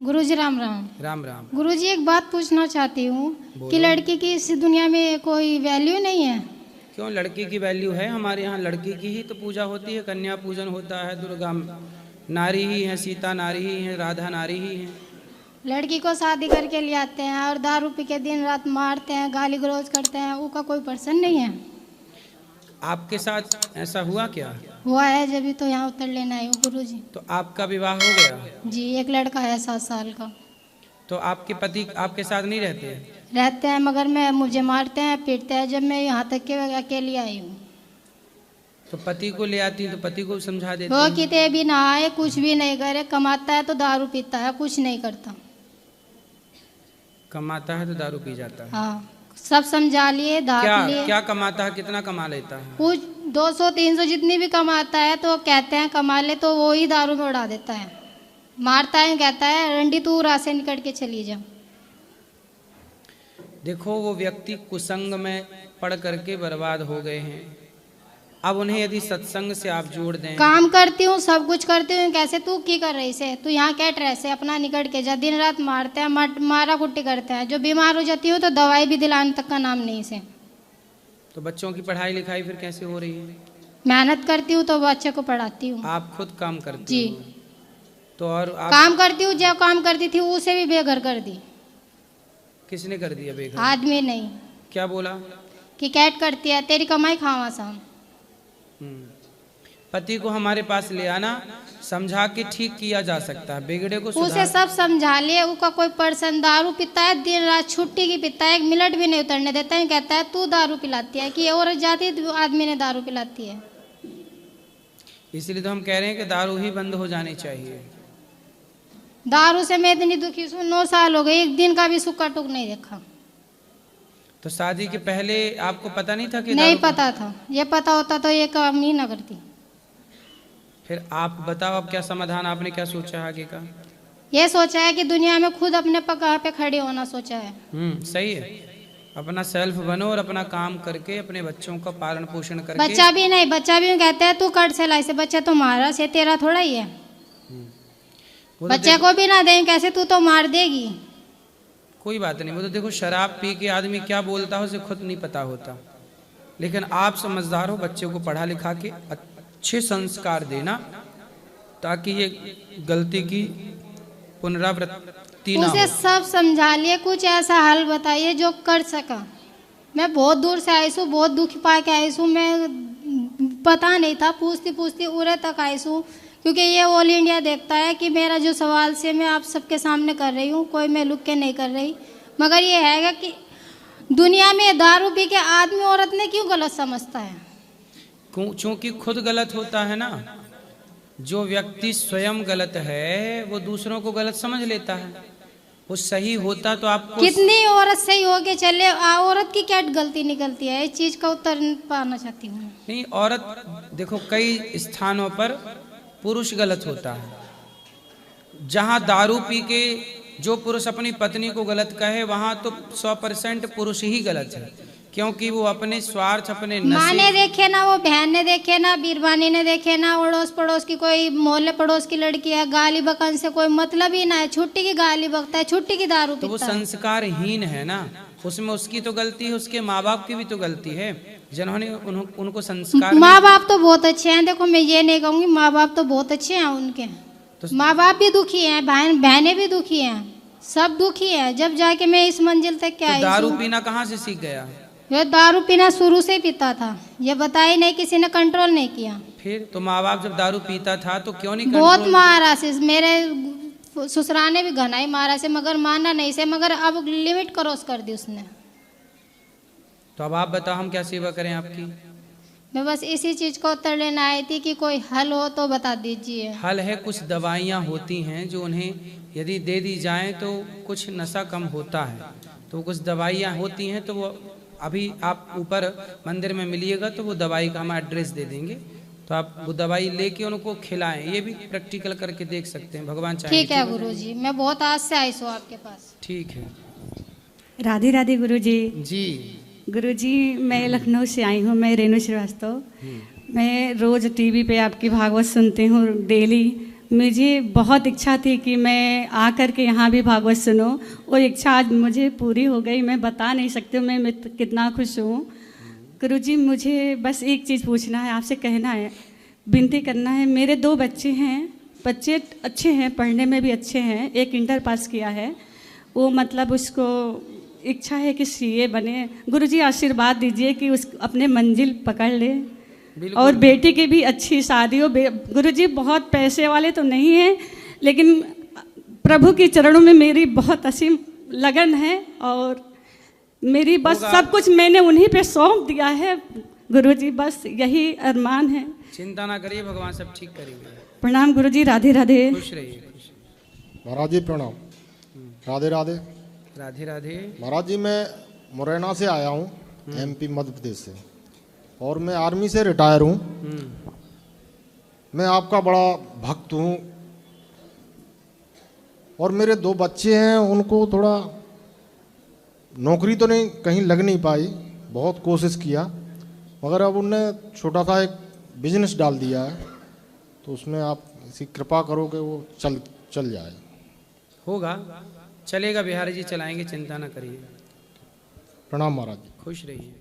गुरुजी राम राम। राम राम। गुरुजी एक बात पूछना चाहती हूँ कि लड़की की इस दुनिया में कोई वैल्यू नहीं है? क्यों, लड़की की वैल्यू है। हमारे यहाँ लड़की की ही तो पूजा होती है, कन्या पूजन होता है। दुर्गा नारी ही है, सीता नारी ही है, राधा नारी ही है। लड़की को शादी करके ले आते हैं और दारू पी के दिन रात मारते हैं, गाली गलौज करते हैं, उसका कोई पर्सन नहीं है? आपके साथ ऐसा हुआ क्या? हुआ है, जब भी तो यहाँ उत्तर लेना है गुरुजी। तो आपका विवाह हो गया? जी, एक लड़का है 7 साल का। तो आपके पति आपके साथ नहीं रहते हैं? रहते हैं, मगर मुझे मारते हैं, पीटते हैं। जब मैं यहाँ तक के अकेली आई हूँ। तो पति को ले आती तो पति को समझा देते वो हैं। कितने भी नहाए, कुछ भी नहीं करे, कमाता है तो दारू पीता है, कुछ नहीं करता। कमाता है तो दारू पी जाता है। हाँ, सब समझा लिए, धाक लिए। क्या कमाता है, कितना कमा लेता है? कुछ 200-300 जितनी भी कमाता है तो कहते हैं कमा ले, तो वो ही दारू में उड़ा देता है, मारता है, कहता है रंडी तू राह से निकल के चली जा। देखो, वो व्यक्ति कुसंग में पड़ करके बर्बाद हो गए हैं। अब उन्हें यदि सत्संग से आप जोड़ दें। काम करती हूँ, सब कुछ करती हूँ, कैसे तू की कर रही से? तू यहाँ क्या ड्रेस है अपना, निकल के जा। दिन रात मारते हैं, मारा कुट्टी करते हैं। जो बीमार हो जाती हूँ तो दवाई भी दिलाने तक का नाम नहीं से। तो बच्चों की पढ़ाई लिखाई फिर कैसे हो रही है? मेहनत करती हूँ तो बच्चे को पढ़ाती हूँ। आप खुद काम करती जी। हो? तो और आप काम करती हूँ, जो काम करती थी उसे भी बेघर कर दी। किसने कर दिया बेघर? आदमी नहीं। क्या बोला? कि कैट करती है, तेरी कमाई खावा शाम। पति को हमारे पास ले आना, समझा के ठीक किया जा सकता है, बिगड़े को उसे सब समझा लिए। उसका कोई पर्सन दारू पीता है, दिन रात छुट्टी की पीता है, 1 मिनट भी नहीं उतरने देता है। कहता है तू दारू पिलाती है, कि और जाती आदमी ने दारू पिलाती है। इसलिए तो हम कह रहे हैं कि दारू ही बंद हो जानी चाहिए। दारू से मैं इतनी दुखी हूँ, 9 साल हो गए, एक दिन का भी सुक्का टुक नहीं देखा। तो शादी के पहले आपको पता नहीं था कि नहीं पता था। ये पता होता तो ये काम ही ना करती। फिर आप बताओ, अब क्या समाधान, आपने क्या सोचा है आगे का? ये सोचा है कि दुनिया में खुद अपने पगार पे खड़े होना सोचा है। सही है। अपना सेल्फ बनो और अपना काम करके अपने बच्चों का पालन पोषण करके। बच्चा भी नहीं, बच्चा भी कहता है तू कर सिलाई से, बच्चा तुम्हारा से, तेरा थोड़ा ही है। बच्चे को भी ना दें, कैसे तू तो मार देगी। कोई बात नहीं, वो तो देखो शराब पी के आदमी क्या बोलता है उसे खुद नहीं पता होता। लेकिन आप समझदार हो, बच्चे को पढ़ा लिखा के अच्छे संस्कार देना, ताकि ये गलती की पुनरावृत्ति ना हो। उसे सब समझा लिए, कुछ ऐसा हल बताइए जो कर सका। मैं बहुत दूर से आई हूँ, बहुत दुख पा के आई हूँ। मैं पता नहीं था, पूछती पूछती उरे तक आई हूँ, क्योंकि ये ऑल इंडिया देखता है कि मेरा जो सवाल से मैं आप सबके सामने कर रही हूँ, कोई मैं लुक के नहीं कर रही। मगर ये है कि दुनिया में दारू पी के आदमी औरत ने क्यों गलत समझता है? क्योंकि खुद गलत होता है ना। जो व्यक्ति स्वयं गलत है वो दूसरों को गलत समझ लेता है। वो सही होता तो आपको। कितनी औरत सही होके चले, औरत की क्या गलती निकलती है? इस चीज का उत्तर पाना चाहती हूँ। नहीं, औरत देखो कई स्थानों पर पुरुष गलत होता है। जहाँ दारू पी के जो पुरुष अपनी पत्नी को गलत कहे, वहाँ तो 100% पुरुष ही गलत है, क्योंकि वो अपने स्वार्थ, अपने माँ ने देखे ना, वो बहन ने देखे ना, बीरबानी ने देखे ना, अड़ोस पड़ोस की कोई मोहल्ले पड़ोस की लड़की है, गाली बकन से कोई मतलब ही ना है। छुट्टी की गाली बकता है, छुट्टी की दारू पीता है। तो वो संस्कारहीन है ना, उसमें उसकी तो गलती है, उसके माँ बाप की भी तो गलती है, जिन्होंने उनको संस्कार। माँ बाप तो बहुत अच्छे हैं, देखो मैं ये नहीं कहूँगी, माँ बाप तो बहुत अच्छे हैं उनके। तो माँ बाप भी दुखी हैं, बहनें भी दुखी हैं, सब दुखी है। जब जाके मैं इस मंजिल तक क्या, दारू पीना कहाँ से सीख गया? ये दारू पीना शुरू से पीता था, ये बताया नहीं, किसी ने कंट्रोल नहीं किया। फिर तो माँ बाप जब दारू पीता था तो क्यों नहीं बहुत मारा से, मेरे ससुराल ने भी घनाई मारा से, मगर माना नहीं से, मगर अब लिमिट क्रॉस कर दी उसने। तो अब आप बताओ हम क्या सेवा करें आपकी? मैं बस इसी चीज को उत्तर लेना आई थी कि कोई हल हो तो बता दीजिए। हल है, कुछ दवाइयाँ होती हैं जो उन्हें यदि दे दी जाएं तो कुछ नशा कम होता है। तो कुछ दवाइयाँ होती हैं, तो वो अभी आप ऊपर मंदिर में मिलिएगा तो वो दवाई का हम एड्रेस दे देंगे, तो आप वो दवाई लेके उनको खिलाएं। ये भी प्रैक्टिकल करके देख सकते हैं, भगवान चाहे। ठीक है गुरुजी, मैं बहुत आज से आई हूँ आपके पास। ठीक है। राधे राधे गुरुजी। जी गुरुजी, मैं लखनऊ से आई हूँ, मैं रेणु श्रीवास्तव। मैं रोज़ टीवी पे आपकी भागवत सुनती हूँ डेली। मुझे बहुत इच्छा थी कि मैं आकर के यहाँ भी भागवत सुनूं। वो इच्छा आज मुझे पूरी हो गई। मैं बता नहीं सकती हूँ मैं कितना खुश हूँ। गुरुजी मुझे बस एक चीज़ पूछना है, आपसे कहना है, विनती करना है। मेरे 2 बच्चे हैं, बच्चे अच्छे हैं, पढ़ने में भी अच्छे हैं। एक इंटर पास किया है, वो मतलब उसको इच्छा है कि सीए बने। गुरुजी आशीर्वाद दीजिए कि उस अपने मंजिल पकड़ ले और बेटी की भी अच्छी शादी हो। गुरुजी बहुत पैसे वाले तो नहीं हैं, लेकिन प्रभु के चरणों में मेरी बहुत असीम लगन है और मेरी बस सब कुछ मैंने उन्हीं पे सौंप दिया है। गुरुजी बस यही अरमान है। चिंता ना करिए, भगवान सब ठीक करेंगे। प्रणाम गुरुजी, राधे राधे। खुश रहिए। महाराज जी प्रणाम। राधे राधे। राधे राधे। महाराज जी मैं मुरैना से आया हूँ, एमपी मध्य प्रदेश से, और मैं आर्मी से रिटायर हूँ। मैं आपका बड़ा भक्त हूँ और मेरे 2 बच्चे हैं, उनको थोड़ा नौकरी तो नहीं कहीं लग नहीं पाई, बहुत कोशिश किया, मगर अब उनने छोटा सा एक बिजनेस डाल दिया है, तो उसमें आप ऐसी कृपा करो कि वो चल जाए। होगा, चलेगा बिहारी जी, चलाएंगे, चिंता ना करिए। प्रणाम महाराज जी। खुश रहिए।